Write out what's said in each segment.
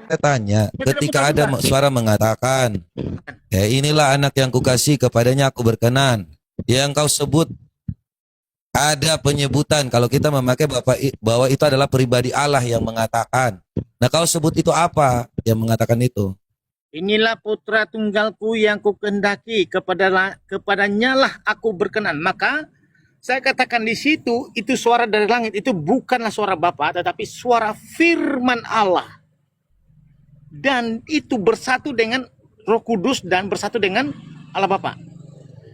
Saya tanya, Saya tidak ketika ada buta-buta. suara mengatakan, ya inilah anak yang kukasih, kepadanya aku berkenan. Yang kau sebut ada penyebutan kalau kita memakai bahwa itu adalah pribadi Allah yang mengatakan. Nah, kau sebut itu apa yang mengatakan itu? Inilah putra tunggalku yang kukehendaki, kepadanya lah aku berkenan. Maka saya katakan di situ, itu suara dari langit, itu bukanlah suara Bapa, tetapi suara firman Allah. Dan itu bersatu dengan Roh Kudus dan bersatu dengan Allah Bapa.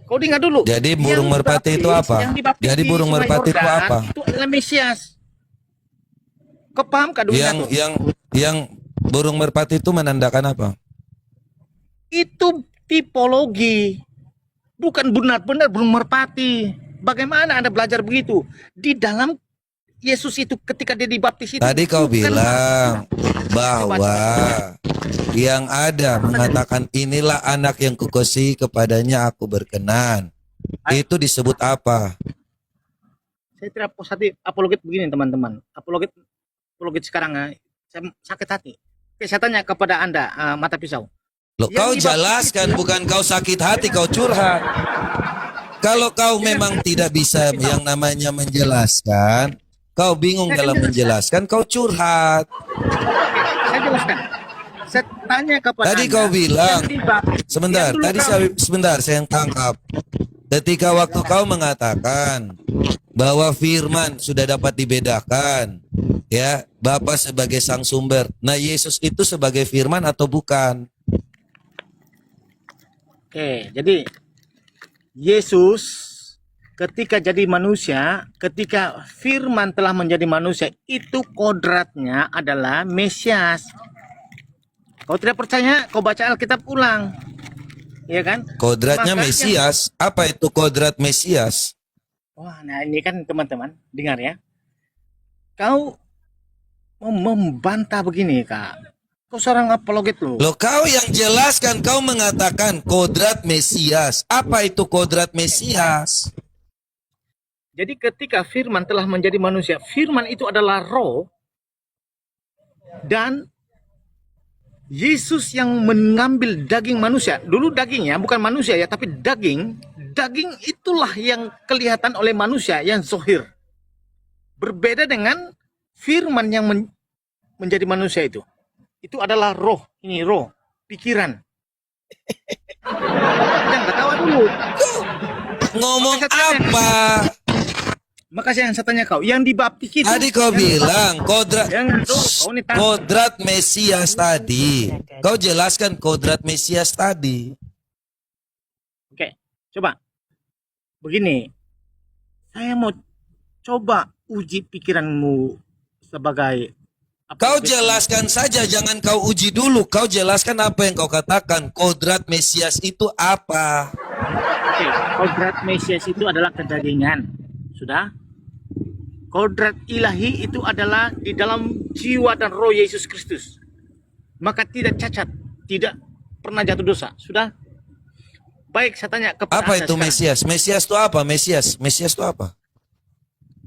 Kau dengar dulu. Jadi burung merpati itu apa? Jadi burung merpati itu apa? Itu adalah Mesias. Kau paham kak Yang burung merpati itu menandakan apa? Itu tipologi. Bukan benar-benar burung merpati. Bagaimana Anda belajar begitu? Di dalam Yesus itu ketika dia dibaptis itu. Tadi kau bilang bahwa yang ada mengatakan inilah anak yang kukasihi, kepadanya aku berkenan. Itu disebut apa? Saya tidak positif apologet begini teman-teman. Apologet sekarang saya sakit hati. Oke, saya tanya kepada Anda mata pisau. Loh, kau jelaskan, bukan kau sakit hati, kau curhat. Kalau kau memang tidak bisa yang namanya menjelaskan, kau bingung dalam menjelaskan, kau curhat. Saya jelaskan. Saya tanya kepada Tadi Anda, kau bilang, sebentar, saya yang tangkap. Ketika waktu kau mengatakan bahwa firman sudah dapat dibedakan, ya, Bapa sebagai sang sumber. Nah, Yesus itu sebagai firman atau bukan? Oke, jadi Yesus ketika jadi manusia, ketika firman telah menjadi manusia, itu kodratnya adalah Mesias. Kau tidak percaya, kau baca Alkitab ulang. Iya kan? Kodratnya Mesias. Apa itu kodrat Mesias? Wah, nah ini kan teman-teman, dengar ya. Kau membantah begini, Kak. Kau seorang apologet loh. Loh, kau yang jelaskan, kau mengatakan kodrat Mesias. Apa itu kodrat Mesias? Jadi ketika firman telah menjadi manusia, firman itu adalah roh, dan Yesus yang mengambil daging manusia. Dulu dagingnya bukan manusia ya, tapi daging. Daging itulah yang kelihatan oleh manusia, yang zohir. Berbeda dengan firman yang menjadi manusia itu. Itu adalah roh, ini roh, pikiran. Jangan ketawa dulu. Ngomong apa? Maka saya tanya kau, yang dibaptis itu. Tadi kau bilang kodrat Mesias tadi. Kau jelaskan kodrat Mesias tadi. Oke, coba. Begini, saya mau coba uji pikiranmu sebagai. Kau jelaskan saja, jangan kau uji dulu. Kau jelaskan apa yang kau katakan. Kodrat Mesias itu apa? Oke, kodrat Mesias itu adalah kedagingan. Sudah? Kodrat ilahi itu adalah di dalam jiwa dan roh Yesus Kristus. Maka tidak cacat, tidak pernah jatuh dosa. Sudah? Baik, saya tanya kepada apa Anda itu sekarang. Mesias? Mesias itu apa? Mesias itu apa?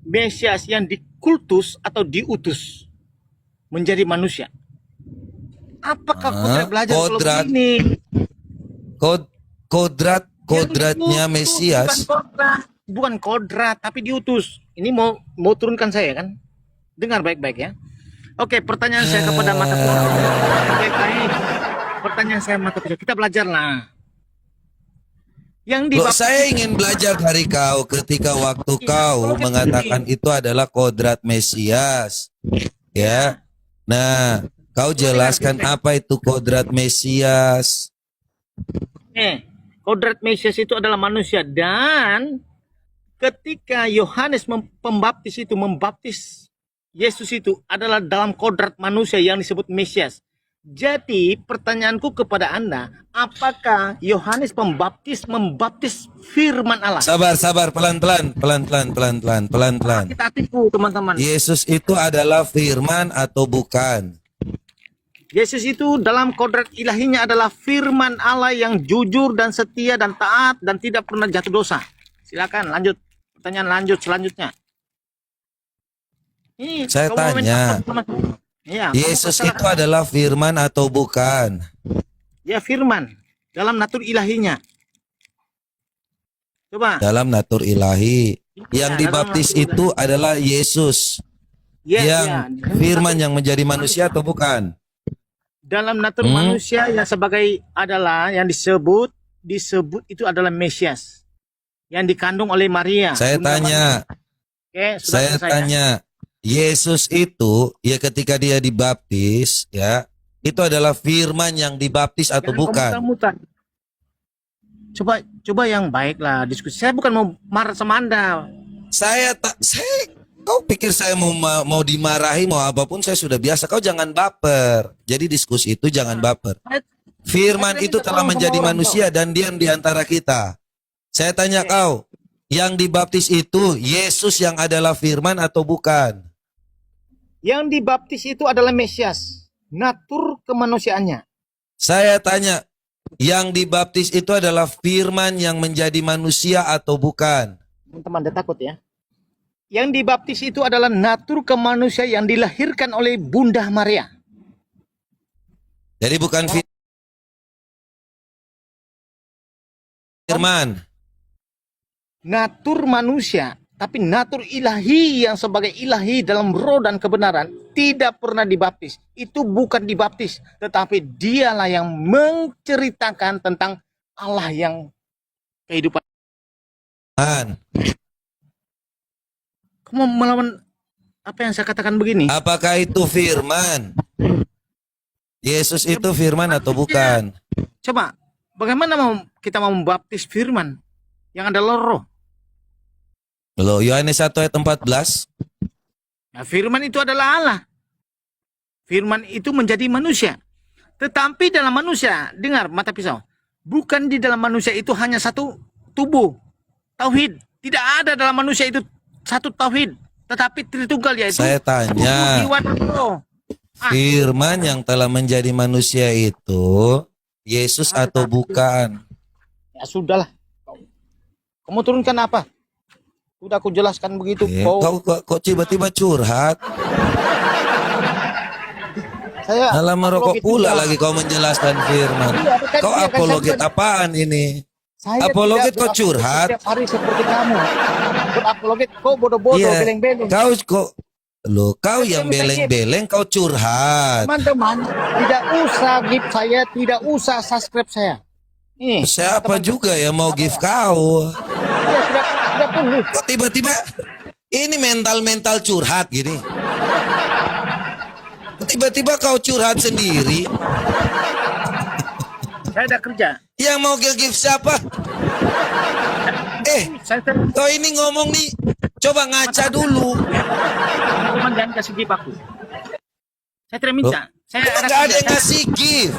Mesias yang dikultus atau diutus menjadi manusia. Apakah kau tidak belajar kalau ini? Kodratnya Mesias. Bukan kodrat, tapi diutus. Ini mau turunkan saya kan? Dengar baik-baik ya. Oke, pertanyaan saya kepada mata pisau. Baik. Pertanyaan saya mata pisau. Kita belajarlah. Loh, saya ingin belajar dari kau ketika waktu kau mengatakan itu adalah kodrat Mesias. Ya. Nah, kau jelaskan apa itu kodrat Mesias. Kodrat Mesias itu adalah manusia, dan ketika Yohanes Pembaptis itu membaptis Yesus itu adalah dalam kodrat manusia yang disebut Mesias. Jadi pertanyaanku kepada Anda, apakah Yohanes Pembaptis membaptis firman Allah? Sabar, pelan-pelan. Kita tipu teman-teman. Yesus itu adalah firman atau bukan? Yesus itu dalam kodrat ilahinya adalah firman Allah yang jujur dan setia dan taat dan tidak pernah jatuh dosa. Silakan lanjut. Pertanyaan lanjut selanjutnya. Saya tanya, Ya, kamu Yesus itu persalahkan. adalah firman atau bukan? Ya firman dalam natur ilahinya. Coba. Dalam natur ilahi. Yang Ya, dalam dibaptis natur itu ilahi. adalah Yesus. Ya, Yang ya. firman yang menjadi manusia atau bukan? Dalam natur Hmm? manusia yang sebagai adalah yang disebut itu adalah Mesias yang dikandung oleh Maria. Saya Bunda tanya, Maria. Oke, sudah saya selesai. tanya, Yesus itu ya ketika dia dibaptis ya, itu adalah firman yang dibaptis atau Jangan bukan? komuter-muter. Coba yang baik lah diskusi. Saya bukan mau marah sama Anda. Kau pikir saya mau dimarahi mau apapun saya sudah biasa. Kau jangan baper. Jadi diskusi itu jangan baper. Firman Saya itu minta telah tolong sama menjadi orang, manusia dan diam di antara kita. Saya tanya kau, yang dibaptis itu Yesus yang adalah firman atau bukan? Yang dibaptis itu adalah Mesias, natur kemanusiaannya. Saya tanya, yang dibaptis itu adalah firman yang menjadi manusia atau bukan? Teman-teman, Anda takut ya? Yang dibaptis itu adalah natur kemanusiaan yang dilahirkan oleh Bunda Maria. Jadi bukan firman. Natur manusia, tapi natur ilahi yang sebagai ilahi dalam roh dan kebenaran tidak pernah dibaptis. Itu bukan dibaptis, tetapi dialah yang menceritakan tentang Allah yang kehidupan. Kamu melawan apa yang saya katakan begini? Apakah itu firman? Yesus itu firman atau bukan? Coba, bagaimana kita mau membaptis firman yang adalah roh? Loh, Yohanes 1 ayat 14. Nah, firman itu adalah Allah. Firman itu menjadi manusia. Tetapi dalam manusia, dengar mata pisau. Bukan di dalam manusia itu hanya satu tubuh. Tauhid. Tidak ada dalam manusia itu satu tauhid. Tetapi Tritunggal yaitu Saya tanya, tubuh, jiwa, dan roh. firman yang telah menjadi manusia itu Yesus atau bukan? Ya sudahlah. Kamu turunkan apa? Sudah aku jelaskan begitu. Kau kok tiba-tiba curhat? Saya Alah merokok apologet pula juga. lagi kau menjelaskan firman. Iya, kan Kau dia kan apologet saya apaan ini? Saya Apologet tidak kok curhat? setiap hari seperti kamu. Berapologet kau bodoh-bodoh, Iya. beleng-beleng. Kau yang beleng-beleng kau curhat. Teman-teman, tidak usah give saya, tidak usah subscribe saya. Nih, Siapa juga yang mau give kau? ya, tidak perlu. Kok tiba-tiba ini mental-mental curhat gini? Kok tiba-tiba kau curhat sendiri? Saya ada kerja. Yang mau give siapa? Saya Kau ini ngomong nih, coba ngaca dulu. teman jangan kasih give aku. Saya tidak minta. Saya Kok ada nggak ada kerja. yang ngasih give?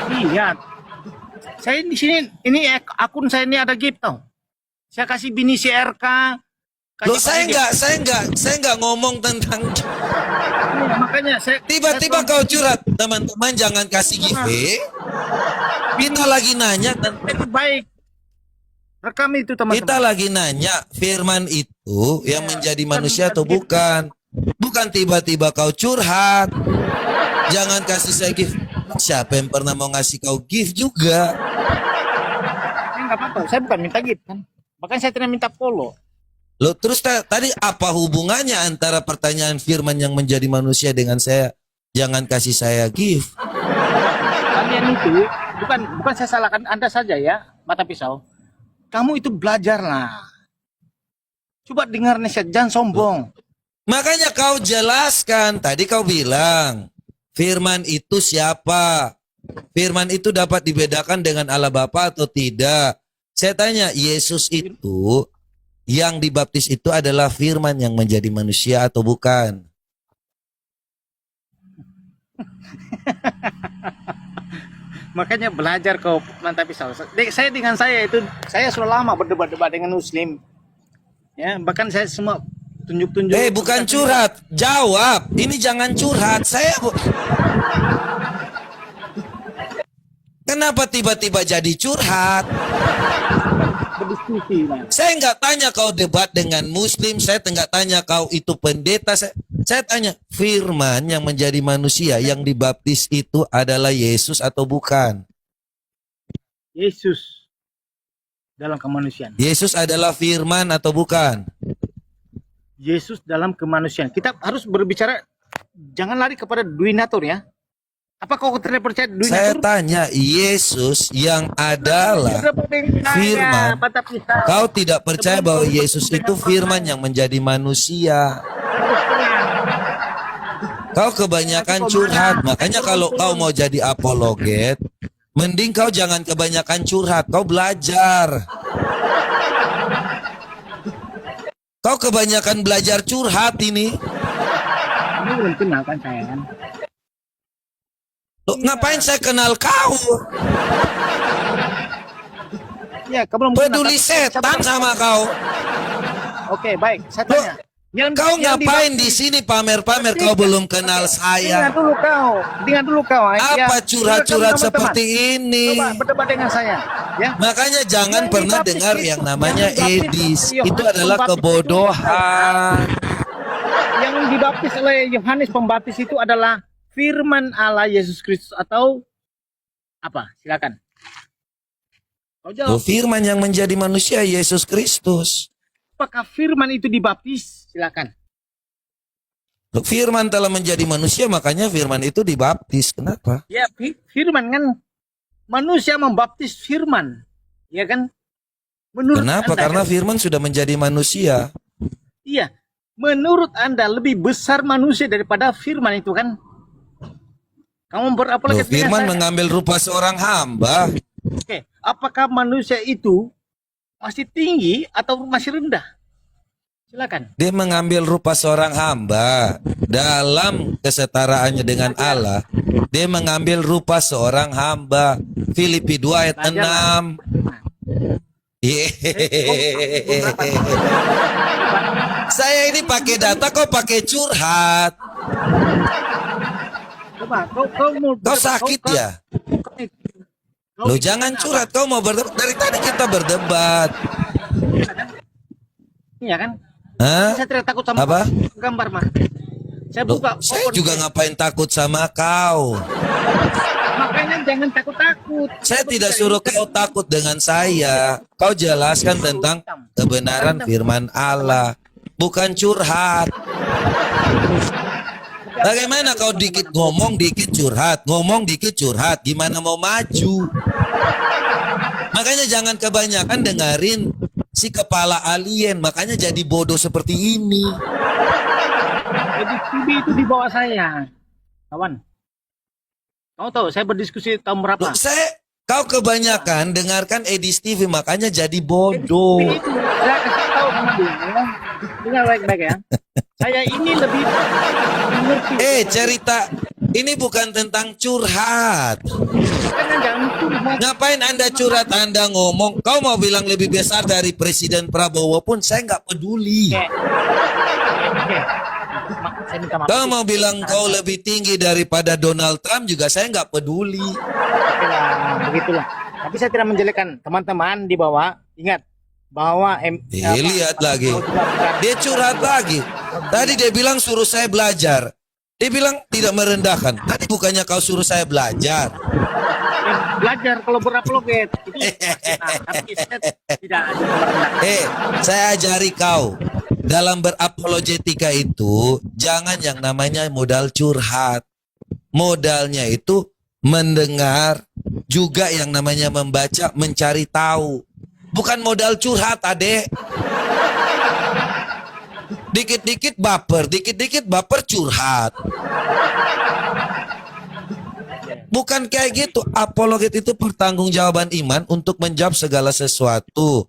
Iya. Saya di sini, ini akun saya ini ada gift tau. Saya kasih bini CRK. Loh, saya nggak ngomong tentang. Iya, makanya saya Tiba-tiba kau curhat, teman-teman jangan kasih give. Kita lagi nanya, itu baik. Rekam itu teman-teman. kita lagi nanya, firman itu yang menjadi manusia atau bukan? Bukan tiba-tiba kau curhat. Jangan kasih saya give. Siapa yang pernah mau ngasih kau give juga? Enggak apa-apa, saya bukan minta gift kan. Bahkan saya tidak minta follow. Loh, terus tadi apa hubungannya antara pertanyaan firman yang menjadi manusia dengan saya? Jangan kasih saya give. Kalian itu bukan saya salahkan Anda saja ya, mata pisau. Kamu itu belajarlah. Coba dengar nasihat, jangan sombong. Makanya kau jelaskan, tadi kau bilang, firman itu siapa? Firman itu dapat dibedakan dengan Allah Bapa atau tidak? Saya tanya, Yesus itu yang dibaptis itu adalah firman yang menjadi manusia atau bukan? Makanya belajar kau mata pisau. Saya dengan saya itu, saya sudah lama berdebat-debat dengan Muslim. Ya, bahkan saya semua tunjuk-tunjuk. Bukan curhat, jawab. Ini jangan curhat. Kenapa tiba-tiba jadi curhat? Berdiskusi lah. Saya nggak tanya kau debat dengan Muslim, saya nggak tanya kau itu pendeta. Saya tanya firman yang menjadi manusia yang dibaptis itu adalah Yesus atau bukan? Yesus dalam kemanusiaan. Yesus adalah firman atau bukan? Yesus dalam kemanusiaan. Kita harus berbicara, jangan lari kepada Duinatur ya. Apa kau tidak percaya Saya Duinatur? tanya, Yesus yang adalah firman. Kau tidak percaya bahwa Yesus itu firman yang menjadi manusia. Kau kebanyakan curhat. Makanya kalau kau mau jadi apologet, mending kau jangan kebanyakan curhat. Kau belajar. Kau kebanyakan belajar curhat ini. Kamu belum kenal kan saya kan? Loh, ngapain saya kenal kau? Ya, kau belum Peduli setan sama kau. Oke, baik. Saya tanya. Kau ngapain di sini pamer-pamer kau belum kenal saya? Dengar dulu kau. Apa curhat-curhat seperti ini? Coba berdebat dengan saya, ya. Makanya jangan pernah dengar yang namanya Edis. Itu adalah kebodohan. Yang dibaptis oleh Yohanes Pembaptis itu adalah firman Allah Yesus Kristus atau apa? Silakan. Kau jawab. Tuh, firman yang menjadi manusia Yesus Kristus. Apakah firman itu dibaptis? Silakan. Loh, firman telah menjadi manusia, makanya firman itu dibaptis. Kenapa? Ya, firman kan manusia membaptis firman. Ya kan? Menurut Kenapa? Anda, Karena kan? firman sudah menjadi manusia. Iya. Menurut Anda lebih besar manusia daripada firman itu kan? Kamu Loh, berapalagi firman mengambil rupa seorang hamba. Oke, apakah manusia itu masih tinggi atau masih rendah? Silakan. Dia mengambil rupa seorang hamba. Dalam kesetaraannya dengan Allah, dia mengambil rupa seorang hamba. Filipi 2 ayat 6. Saya ini pakai data, kok pakai curhat. Coba, kau mau Kau sakit ya? Lo jangan curhat, kau mau berdebat. Dari tadi kita berdebat. Iya kan? Hah? Saya tidak takut sama Apa? gambar mah. Saya Loh, buka. saya juga ngapain takut sama kau. Makanya jangan takut-takut. Saya tidak suruh kau takut dengan saya. Kau jelaskan tentang kebenaran firman Allah, bukan curhat. Bagaimana kau dikit ngomong, dikit curhat, ngomong dikit curhat, gimana mau maju? Makanya jangan kebanyakan dengerin si kepala alien, makanya jadi bodoh seperti ini. Jadi TV itu di bawah saya, kawan. Kamu tahu saya berdiskusi tahun berapa? Loh, kau kebanyakan dengarkan Edis TV, makanya jadi bodoh. Itu saya kasih tahu sama dia, ya. Dengar baik-baik ya. Saya ini lebih mengerti. Cerita ini bukan tentang curhat. Karena jangan curhat. Ngapain Anda curhat, Anda ngomong? Kau mau bilang lebih besar dari Presiden Prabowo pun saya nggak peduli. Oke. Saya minta maaf. Kau mau bilang kau lebih tinggi daripada Donald Trump juga saya nggak peduli. Oke lah, begitulah. Tapi saya tidak menjelekkan teman-teman di bawah. Ingat bahwa Lihat lagi. Dia curhat lagi. Tadi dia bilang suruh saya belajar. Dia bilang tidak merendahkan. Tadi bukannya kau suruh saya belajar. belajar kalau berapologet itu tapi saya tidak ada merendahkan. Saya ajari kau. Dalam berapologetika itu jangan yang namanya modal curhat. Modalnya itu mendengar, juga yang namanya membaca, mencari tahu. Bukan modal curhat, adek. Dikit-dikit baper curhat. Bukan kayak gitu. Apologet itu pertanggungjawaban iman untuk menjawab segala sesuatu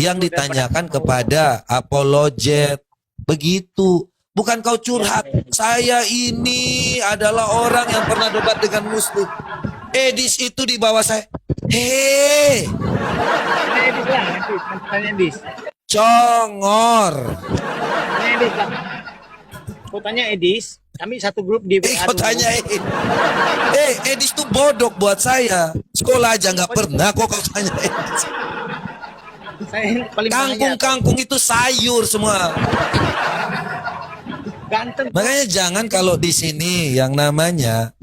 yang ditanyakan kepada apologet. Begitu. Bukan kau curhat. Saya ini adalah orang yang pernah debat dengan Muslim. Edis itu di bawah saya. Edis lah, nanti tanya Edis. Congor. Tanya Edis lah. Kau tanya Edis, kami satu grup di WA. Kau tanya Edis tuh bodoh buat saya. Sekolah aja nggak pernah kok kau tanya Edis. Saya paling Kangkung itu sayur semua. Ganteng. Makanya jangan kalau di sini yang namanya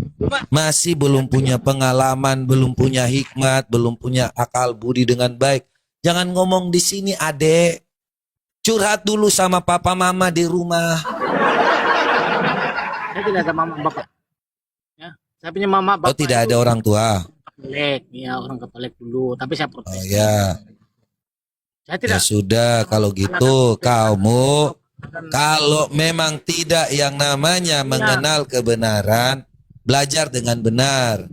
masih belum punya pengalaman, belum punya hikmat, belum punya akal budi dengan baik. Jangan ngomong di sini, adek. Curhat dulu sama papa mama di rumah. Saya tidak ada mama bapak. Ya, saya punya mama Oh, bapak. tidak ada orang tua. Kepalek, ya orang kepalek dulu. Tapi saya protes. Oh ya, Saya ya tidak. sudah kalau gitu kamu kalau memang tidak yang namanya mengenal kebenaran, belajar dengan benar.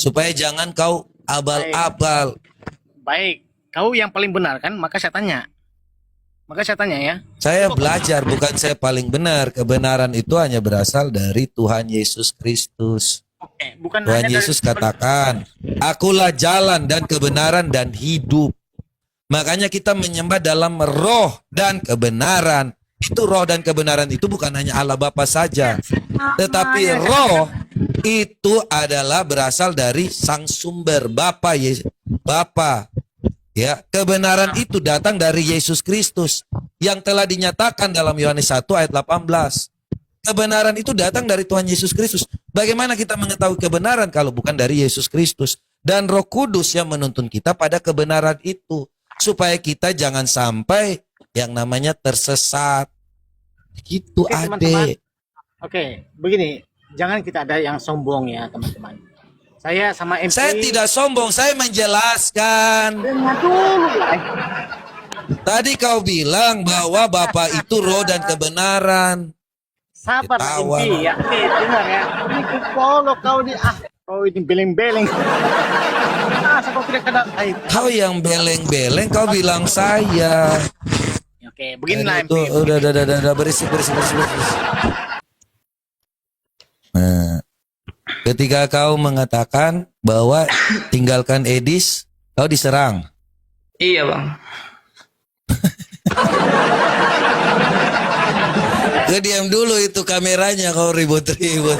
Supaya jangan kau abal-abal. Baik, kau yang paling benar kan? Maka saya tanya. Ya. Saya belajar, bukan saya paling benar. Kebenaran itu hanya berasal dari Tuhan Yesus Kristus. Oke, bukan Tuhan hanya Yesus katakan, akulah jalan dan kebenaran dan hidup. Makanya kita menyembah dalam roh dan kebenaran. Itu roh dan kebenaran itu bukan hanya Allah Bapa saja. Tetapi roh itu adalah berasal dari sang sumber Bapa Yesus. Bapa. Ya, kebenaran itu datang dari Yesus Kristus yang telah dinyatakan dalam Yohanes 1 ayat 18. Kebenaran itu datang dari Tuhan Yesus Kristus. Bagaimana kita mengetahui kebenaran kalau bukan dari Yesus Kristus? Dan Roh Kudus yang menuntun kita pada kebenaran itu. Supaya kita jangan sampai yang namanya tersesat. Gitu, Oke, teman-teman. adek. Oke, begini. Jangan kita ada yang sombong ya, teman-teman. Saya sama MP. Saya tidak sombong, saya menjelaskan. Dengar dulu lah. Tadi kau bilang bahwa Bapak itu roh dan kebenaran. Sabar Ketawa. MP ya. Oke, dengar ya. Ini ku follow kau di kau ini beleng-beleng. Kau tidak kena. Kau yang beleng-beleng, kau bilang saya. Oke, beginilah Aduh, MP. tuh, udah berisik. Nah, ketika kau mengatakan bahwa tinggalkan Edis, kau diserang. Iya bang. Diam dulu itu kameranya, kau ribut-ribut.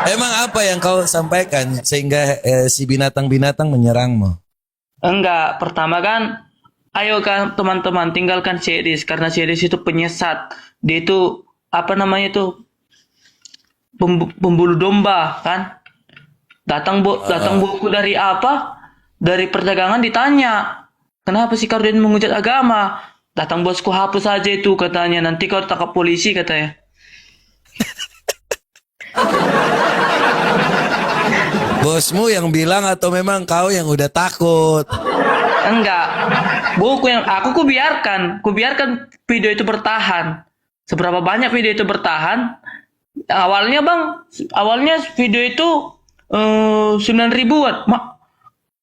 Emang apa yang kau sampaikan sehingga si binatang-binatang menyerangmu? Enggak, pertama kan, ayo kan teman-teman tinggalkan series karena series itu penyesat. Dia itu apa namanya itu pembulu domba kan? Datang buku dari apa? Dari perdagangan ditanya, kenapa sih kalian menghujat agama? Datang bosku hapus saja itu katanya, nanti kau tangkap polisi katanya. Bosmu yang bilang atau memang kau yang udah takut? Enggak. Buku yang aku kubiarkan video itu bertahan. Seberapa banyak video itu bertahan? Awalnya video itu 9 ribuan.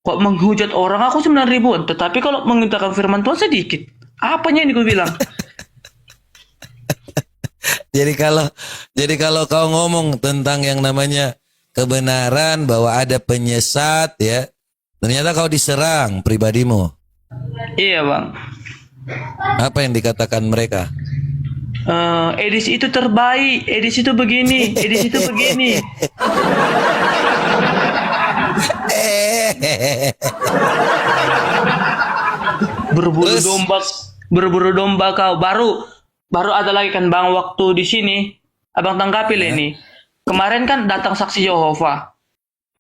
Kok menghujat orang aku 9 ribuan, tetapi kalau mengatakan firman Tuhan sedikit. Apanya ini gue bilang? Jadi kalau kau ngomong tentang yang namanya kebenaran bahwa ada penyesat ya, ternyata kau diserang pribadimu. Iya bang. Apa yang dikatakan mereka? Edis itu terbaik, Edis itu begini, Edis itu begini. Berburu domba kau. Baru ada lagi kan bang waktu di sini, abang tanggapi ini. Kemarin kan datang saksi Yehova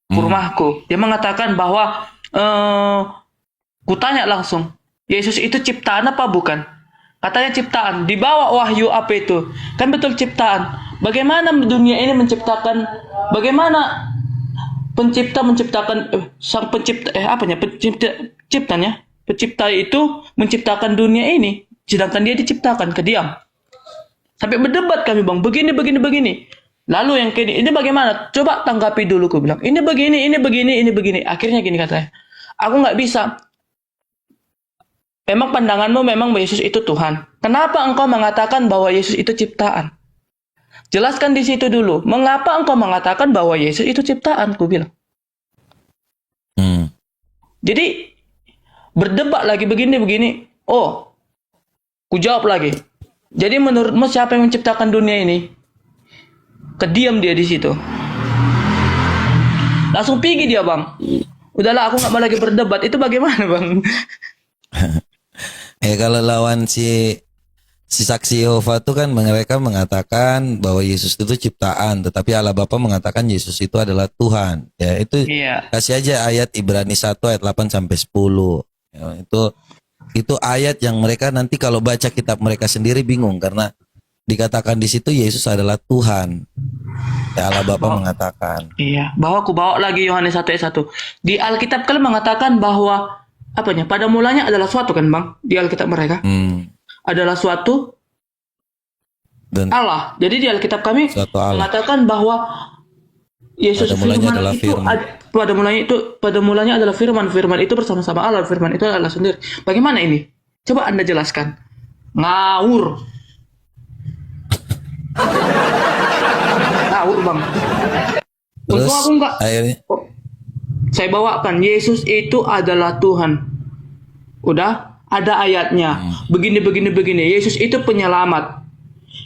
ke rumahku. Dia mengatakan bahwa kutanya langsung, Yesus itu ciptaan apa bukan? Katanya ciptaan. Di bawah wahyu apa itu? Kan betul ciptaan. Bagaimana dunia ini menciptakan? Bagaimana pencipta menciptakan sang pencipta penciptanya? Pencipta itu menciptakan dunia ini, sedangkan dia diciptakan kediam. Sampai berdebat kami bang, begini. Lalu yang ini bagaimana? Coba tanggapi dulu, aku bilang. Ini begini. Akhirnya gini katanya, aku nggak bisa. Memang pandanganmu memang Yesus itu Tuhan. Kenapa engkau mengatakan bahwa Yesus itu ciptaan? Jelaskan di situ dulu. Mengapa engkau mengatakan bahwa Yesus itu ciptaan? Aku bilang. Jadi berdebat lagi begini. Oh, ku jawab lagi. Jadi menurutmu siapa yang menciptakan dunia ini? Kediam dia di situ. Langsung pergi dia bang. Udahlah aku nggak mau lagi berdebat. Itu bagaimana bang? Kalau lawan si saksi Yehova itu kan mereka mengatakan bahwa Yesus itu ciptaan, tetapi Allah Bapa mengatakan Yesus itu adalah Tuhan. Ya, itu Iya. kasih aja ayat Ibrani 1 ayat 8 sampai 10. Ya, itu ayat yang mereka nanti kalau baca kitab mereka sendiri bingung karena dikatakan di situ Yesus adalah Tuhan. Ya, Allah Bapa mengatakan. Iya, bahwa aku bawa lagi Yohanes 1 ayat 1. Di Alkitab kalian mengatakan bahwa apanya? Pada mulanya adalah suatu kan, Bang? Di Alkitab mereka adalah suatu Dan Allah. Jadi di Alkitab kami suatu Allah. mengatakan bahwa Yesus Pada mulanya firman adalah itu firman. pada mulanya adalah firman. Firman itu bersama-sama Allah. Firman itu adalah sendiri. Bagaimana ini? Coba Anda jelaskan. Ngawur. Ngawur, Bang. Terus Untung aku enggak. akhirnya Saya bawakan Yesus itu adalah Tuhan. Udah ada ayatnya. Begini. Yesus itu penyelamat.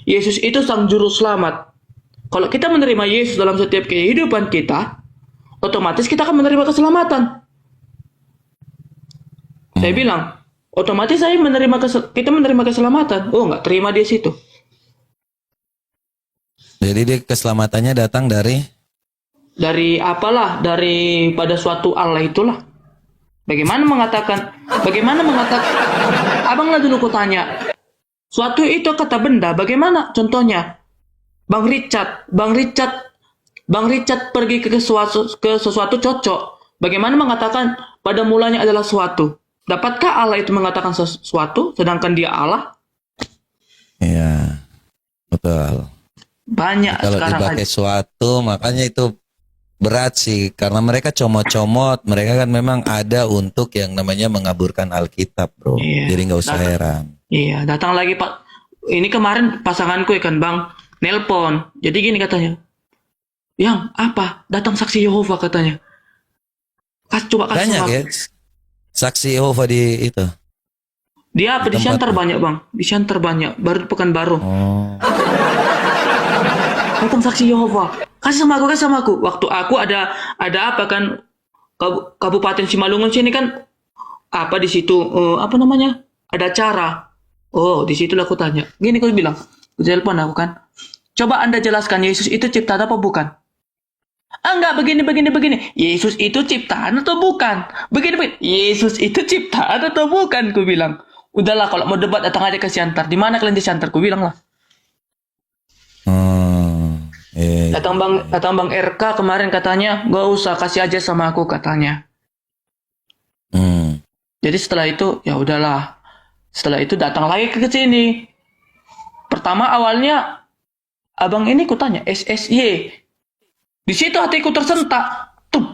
Yesus itu sang juru selamat. Kalau kita menerima Yesus dalam setiap kehidupan kita, otomatis kita akan menerima keselamatan. Saya bilang, otomatis kita menerima keselamatan. Oh, nggak terima di situ. jadi dia keselamatannya datang dari Daripada suatu Allah itulah. Bagaimana mengatakan Abang lah dulu kutanya. Suatu itu kata benda, bagaimana contohnya? Bang Richard pergi ke sesuatu cocok. Bagaimana mengatakan pada mulanya adalah suatu? Dapatkah Allah itu mengatakan sesuatu sedangkan dia Allah? ya betul. Banyak Kalau sekarang dipakai suatu makanya itu berat sih karena mereka comot-comot, mereka kan memang ada untuk yang namanya mengaburkan Alkitab, bro. Iya. Jadi nggak usah heran. Iya, datang lagi Pak. Ini kemarin pasanganku ya kan Bang, nelpon. Jadi gini katanya. Yang apa? Datang saksi Yehova katanya. Coba kasih Banyak tahu. ya saksi Yehova di itu. Dia apa? Di Tempat- Siantar banyak Bang. Di Siantar banyak. Baru Pekanbaru. Oh, Datang saksi Yehova. Kasih sama aku. Waktu aku ada apa kan? Kabupaten Simalungun sini kan apa di situ? Apa namanya? Ada acara. Oh, di situlah aku tanya. Gini aku bilang. Aku telepon aku kan. Coba Anda jelaskan Yesus itu ciptaan apa bukan? Enggak, begini. Yesus itu ciptaan atau bukan? Begini. Yesus itu ciptaan atau bukan? Ku bilang. Udahlah, kalau mau debat datang aja ke Siantar. Di mana kalian di Siantar? Ku bilang lah. iya. Datang Bang RK kemarin katanya, gak usah kasih aja sama aku katanya. Jadi setelah itu ya udahlah. Setelah itu datang lagi ke sini. Pertama awalnya abang ini kutanya SSY. Di situ hatiku tersentak. Tuh.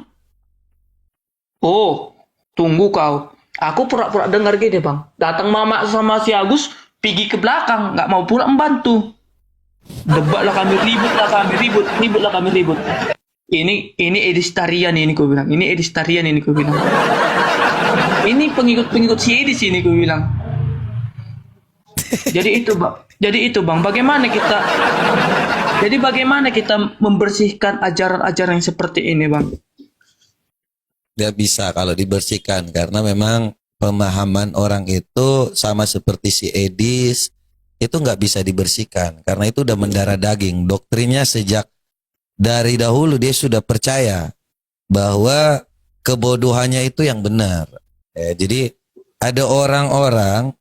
Oh, tunggu kau. Aku pura-pura dengar gini bang. Datang mama sama si Agus pergi ke belakang, nggak mau pula membantu. Debatlah kami, ributlah kami ribut. Ini edistarian ini ku bilang. Ini edistarian ini ku bilang. Ini pengikut si Edis ini ku bilang. Jadi itu bang, bagaimana kita membersihkan ajaran-ajaran yang seperti ini bang? Tidak bisa kalau dibersihkan karena memang pemahaman orang itu sama seperti si Edis itu nggak bisa dibersihkan karena itu udah mendarah daging. Doktrinnya sejak dari dahulu dia sudah percaya bahwa kebodohannya itu yang benar. Jadi ada orang-orang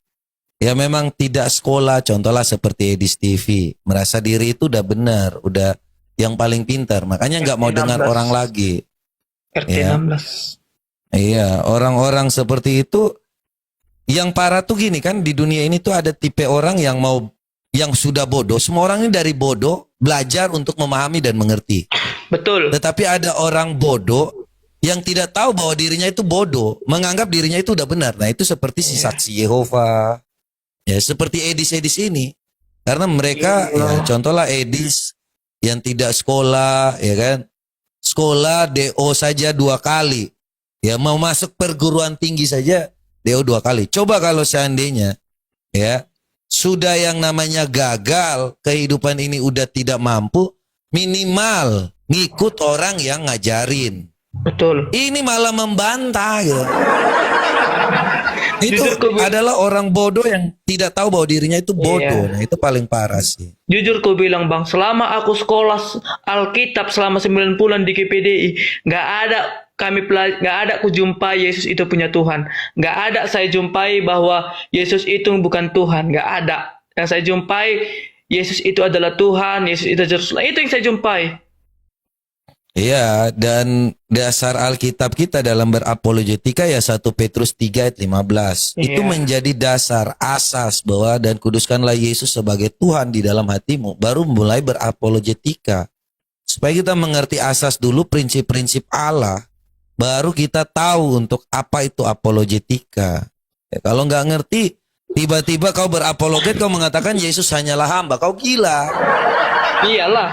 ya memang tidak sekolah, contohnya seperti Edis TV, merasa diri itu udah benar, udah yang paling pintar, makanya nggak mau dengar orang lagi. RT Ya. 16. Iya, orang-orang seperti itu yang parah tuh gini kan, di dunia ini tuh ada tipe orang yang sudah bodoh. Semua orang ini dari bodoh belajar untuk memahami dan mengerti. Betul. Tetapi ada orang bodoh yang tidak tahu bahwa dirinya itu bodoh, menganggap dirinya itu udah benar. Nah, itu seperti si saksi Yehova. Ya, seperti Edis ini. Karena mereka ya, contohlah Edis yang tidak sekolah, ya kan? Sekolah DO saja 2 kali. Ya, mau masuk perguruan tinggi saja DO 2 kali. Coba kalau seandainya ya sudah yang namanya gagal, kehidupan ini udah tidak mampu, minimal ngikut orang yang ngajarin. Betul. Ini malah membantah gitu. Itu Jujur ku bi- adalah orang bodoh yang tidak tahu bahwa dirinya itu bodoh. Iya. Nah, itu paling parah sih. Jujur ku bilang bang, selama aku sekolah Alkitab selama 9 bulan di GPDI, nggak ada ku jumpai Yesus itu punya Tuhan. Nggak ada saya jumpai bahwa Yesus itu bukan Tuhan. Nggak ada. Yang saya jumpai Yesus itu adalah Tuhan, Yesus itu adalah itu yang saya jumpai. Iya, dan dasar Alkitab kita dalam berapologetika ya 1 Petrus 3 ayat 15. Itu Iya. menjadi dasar, asas bahwa dan kuduskanlah Yesus sebagai Tuhan di dalam hatimu. Baru mulai berapologetika. Supaya kita mengerti asas dulu prinsip-prinsip Allah. Baru kita tahu untuk apa itu apologetika. Ya, kalau nggak ngerti, tiba-tiba kau berapologet, kau mengatakan Yesus hanyalah hamba. Kau gila. Iyalah.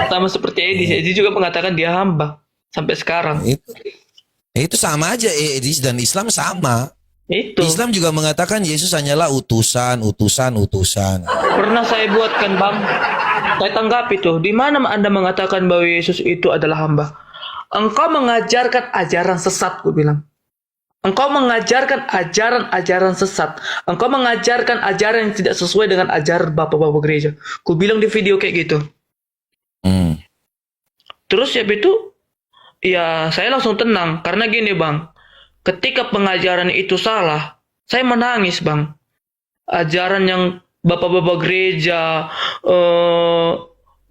Sama seperti Edi juga mengatakan dia hamba sampai sekarang. Itu sama aja, Edis dan Islam sama. Itu. Islam juga mengatakan Yesus hanyalah utusan. Pernah saya buatkan bang. Saya tanggapi tuh. Di mana Anda mengatakan bahwa Yesus itu adalah hamba? Engkau mengajarkan ajaran sesat, gue bilang. Engkau mengajarkan ajaran-ajaran sesat. Engkau mengajarkan ajaran yang tidak sesuai dengan ajaran bapak-bapak gereja. Ku bilang di video kayak gitu. Terus ya itu, ya saya langsung tenang. Karena gini bang, ketika pengajaran itu salah, saya menangis bang. Ajaran yang bapak-bapak gereja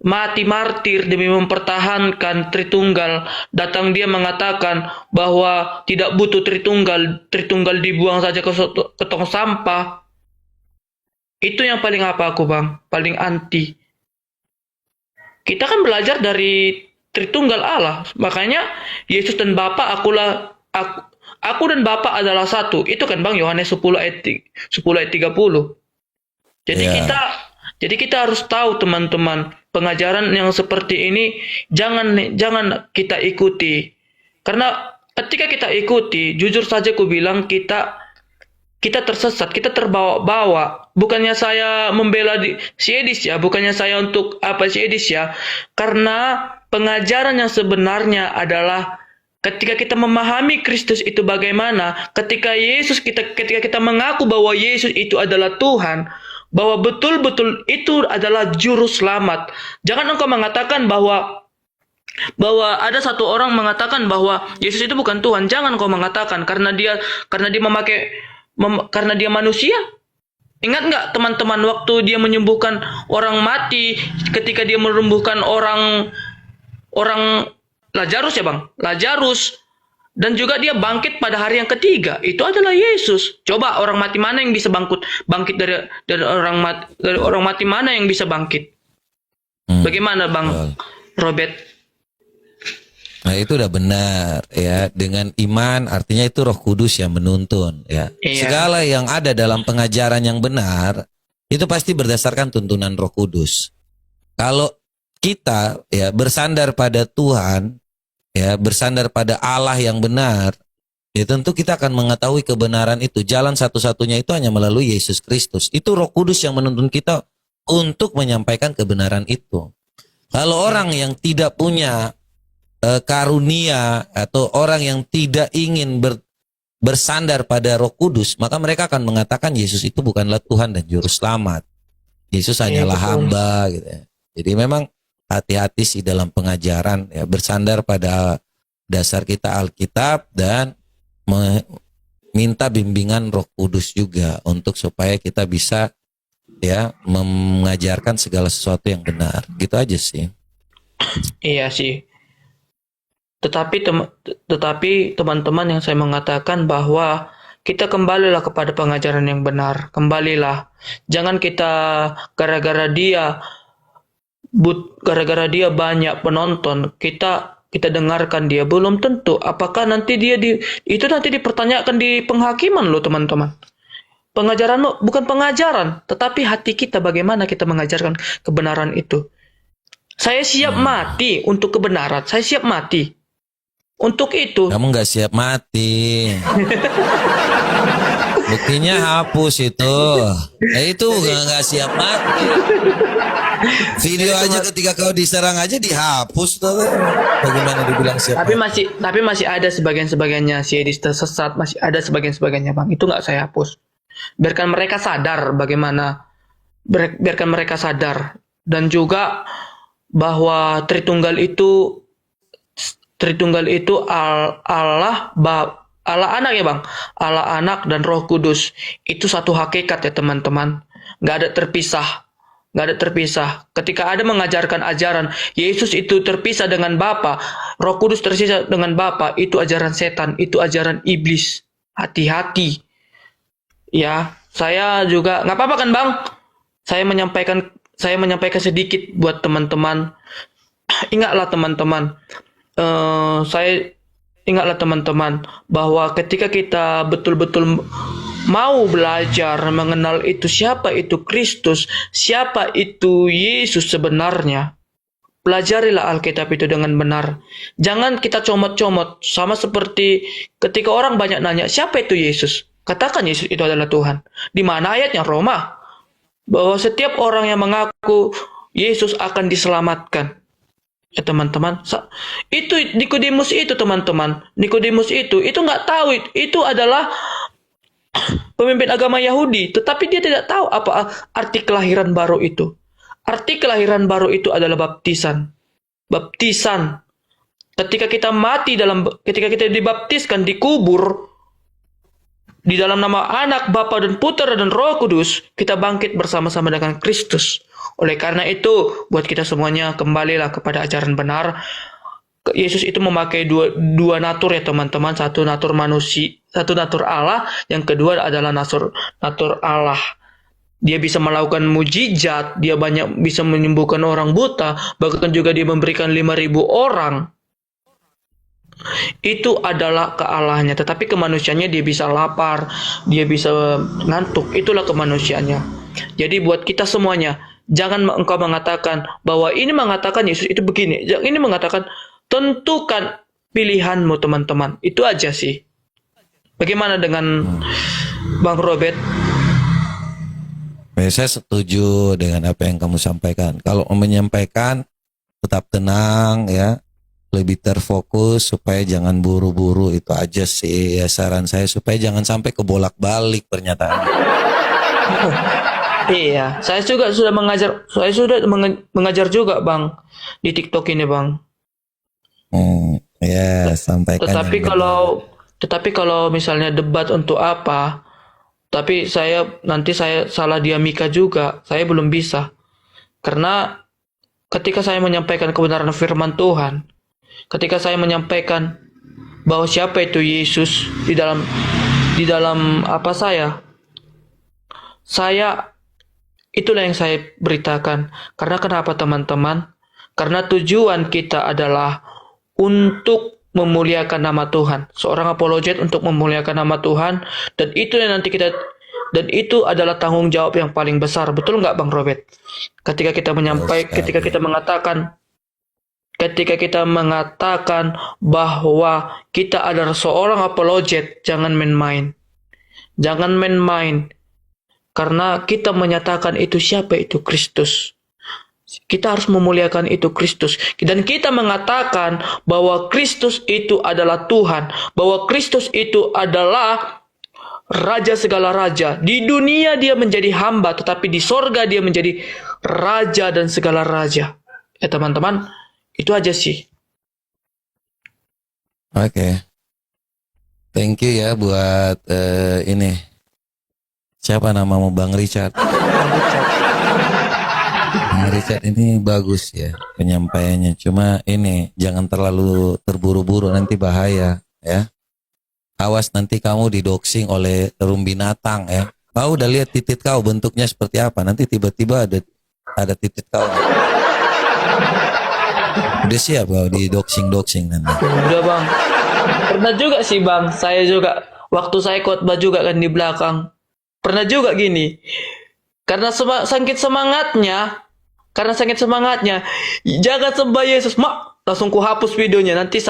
mati martir demi mempertahankan Tritunggal, datang dia mengatakan bahwa tidak butuh Tritunggal dibuang saja ke tong sampah. Itu yang paling apa aku bang, paling anti. Kita kan belajar dari Tritunggal Allah, makanya Yesus dan Bapa aku dan Bapa adalah satu. Itu kan bang, Yohanes 10 ayat 30. Jadi kita harus tahu teman-teman, pengajaran yang seperti ini jangan kita ikuti. Karena ketika kita ikuti, jujur saja ku bilang kita tersesat, kita terbawa-bawa. Bukannya saya membela si Edis ya, bukannya saya untuk apa si Edis ya. Karena pengajaran yang sebenarnya adalah ketika kita memahami Kristus itu bagaimana, ketika kita mengaku bahwa Yesus itu adalah Tuhan, bahwa betul-betul itu adalah juru selamat. Jangan engkau mengatakan bahwa ada satu orang mengatakan bahwa Yesus itu bukan Tuhan. Jangan kau mengatakan karena dia manusia. Ingat nggak teman-teman waktu dia menyembuhkan orang mati, ketika dia menyembuhkan orang Lazarus ya bang, Lazarus. Dan juga dia bangkit pada hari yang ketiga. Itu adalah Yesus. Coba orang mati mana yang bisa bangkit dari orang mati mana yang bisa bangkit? Bagaimana bang Robert? Nah itu udah benar ya. Dengan iman artinya itu Roh Kudus yang menuntun ya. Iya. Segala yang ada dalam pengajaran yang benar itu pasti berdasarkan tuntunan Roh Kudus. Kalau kita ya bersandar pada Tuhan, ya bersandar pada Allah yang benar, ya tentu kita akan mengetahui kebenaran itu. Jalan satu-satunya itu hanya melalui Yesus Kristus. Itu Roh Kudus yang menuntun kita untuk menyampaikan kebenaran itu. Kalau orang yang tidak punya karunia atau orang yang tidak ingin bersandar pada Roh Kudus, maka mereka akan mengatakan Yesus itu bukanlah Tuhan dan juru selamat. Yesus hanyalah hamba gitu ya. Jadi memang hati-hati sih dalam pengajaran ya, bersandar pada dasar kita Alkitab dan minta bimbingan Roh Kudus juga untuk supaya kita bisa ya mengajarkan segala sesuatu yang benar. Gitu aja sih. Iya sih. Tetapi teman-teman yang saya mengatakan bahwa kita kembalilah kepada pengajaran yang benar. Kembalilah. Jangan kita gara-gara dia banyak penonton, kita dengarkan dia. Belum tentu apakah nanti itu nanti dipertanyakan di penghakiman loh teman-teman. Pengajaran bukan pengajaran, tetapi hati kita bagaimana kita mengajarkan kebenaran itu. Saya siap mati untuk kebenaran. Saya siap mati untuk itu. Kamu nggak siap mati. Buktinya hapus itu. Itu nggak siap mati. Video aja ketika kau diserang aja dihapus tuh. Bagaimana dibilang siapa? Tapi masih ada sebagian-sebagiannya si Edis tersesat, masih ada sebagian-sebagiannya Bang. Itu nggak saya hapus. Biarkan mereka sadar bagaimana, biarkan mereka sadar, dan juga bahwa Tritunggal itu Allah Anak ya Bang, Allah Anak dan Roh Kudus. Itu satu hakikat ya teman-teman. Nggak ada terpisah. Ketika ada mengajarkan ajaran Yesus itu terpisah dengan Bapa, Roh Kudus terpisah dengan Bapa, itu ajaran setan, itu ajaran iblis. Hati-hati. Ya, saya juga nggak apa-apa kan Bang? Saya menyampaikan sedikit buat teman-teman. Ingatlah teman-teman. Ingatlah teman-teman bahwa ketika kita betul-betul mau belajar mengenal itu siapa itu Kristus, siapa itu Yesus sebenarnya, pelajarilah Alkitab itu dengan benar. Jangan kita comot-comot, sama seperti ketika orang banyak nanya, siapa itu Yesus? Katakan Yesus itu adalah Tuhan. Di mana ayatnya? Roma. Bahwa setiap orang yang mengaku Yesus akan diselamatkan. Ya teman-teman, itu Nikodemus itu teman-teman, Nikodemus itu nggak tahu itu adalah pemimpin agama Yahudi, tetapi dia tidak tahu apa arti kelahiran baru itu. Arti kelahiran baru itu adalah baptisan. Baptisan. Ketika kita dibaptiskan, dikubur di dalam nama Anak, Bapa dan Putra dan Roh Kudus, kita bangkit bersama-sama dengan Kristus. Oleh karena itu, buat kita semuanya kembalilah kepada ajaran benar. Yesus itu memakai dua natur ya teman-teman, satu natur manusia, satu natur Allah, yang kedua adalah natur Allah. Dia bisa melakukan mujizat, dia bisa menyembuhkan orang buta, bahkan juga dia memberikan 5.000 orang. Itu adalah kealahannya, tetapi kemanusiaannya dia bisa lapar, dia bisa ngantuk, itulah kemanusiaannya. Jadi buat kita semuanya, jangan engkau mengatakan bahwa ini mengatakan Yesus itu begini, ini mengatakan, tentukan pilihanmu teman-teman, itu aja sih. Bagaimana dengan Bang Robert? Saya setuju dengan apa yang kamu sampaikan. Kalau menyampaikan tetap tenang ya, lebih terfokus supaya jangan buru-buru, itu aja sih ya saran saya, supaya jangan sampai kebolak-balik pernyataan. Iya, saya sudah mengajar juga Bang di TikTok ini Bang. Ya sampaikan. Tetapi kalau misalnya debat untuk apa? Tapi nanti saya salah diamika juga, saya belum bisa. Karena ketika saya menyampaikan kebenaran firman Tuhan, ketika saya menyampaikan bahwa siapa itu Yesus di dalam apa saya itulah yang saya beritakan. Karena kenapa teman-teman? Karena tujuan kita adalah untuk memuliakan nama Tuhan. Seorang apologet untuk memuliakan nama Tuhan, dan itu adalah tanggung jawab yang paling besar. Betul nggak Bang Robert? Ketika kita mengatakan bahwa kita adalah seorang apologet, jangan main-main. Jangan main-main. Karena kita menyatakan itu siapa itu Kristus. Kita harus memuliakan itu Kristus. Dan kita mengatakan bahwa Kristus itu adalah Tuhan. Bahwa Kristus itu adalah Raja segala raja. Di dunia dia menjadi hamba, tetapi di sorga dia menjadi Raja dan segala raja. Ya teman-teman, itu aja sih. Oke. Thank you ya buat ini. Siapa namamu? Bang Richard. Bang Richard ini bagus ya penyampaiannya. Cuma ini jangan terlalu terburu-buru, nanti bahaya ya. Awas nanti kamu didoxing oleh terung binatang ya. Kau udah lihat titik kau bentuknya seperti apa? Nanti tiba-tiba ada titik kau. Udah siap kau didoxing nanti. Udah Bang. Pernah juga sih Bang, saya juga waktu saya khotbah juga kan di belakang. Pernah juga gini. Karena sakit semangatnya, jangan sembah Yesus, mak, langsung ku hapus videonya. Nanti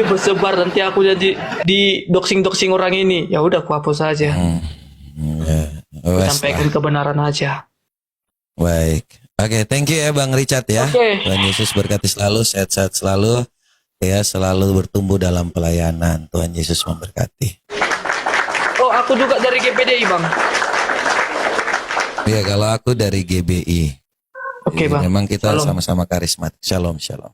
bersebar, nanti aku jadi di doxing orang ini. Ya udah ku hapus aja. Ya. Aku Wes sampaikan lah. kebenaran aja. Baik. Oke, thank you ya Bang Richard ya. Oke. Tuhan Yesus berkati selalu, sehat-sehat selalu. Ya, selalu bertumbuh dalam pelayanan. Tuhan Yesus memberkati. Oh, aku juga dari GPDI, Bang. Ya, kalau aku dari GBI. Oke, Jadi Bang. memang kita Shalom. sama-sama karismatik. Shalom, shalom.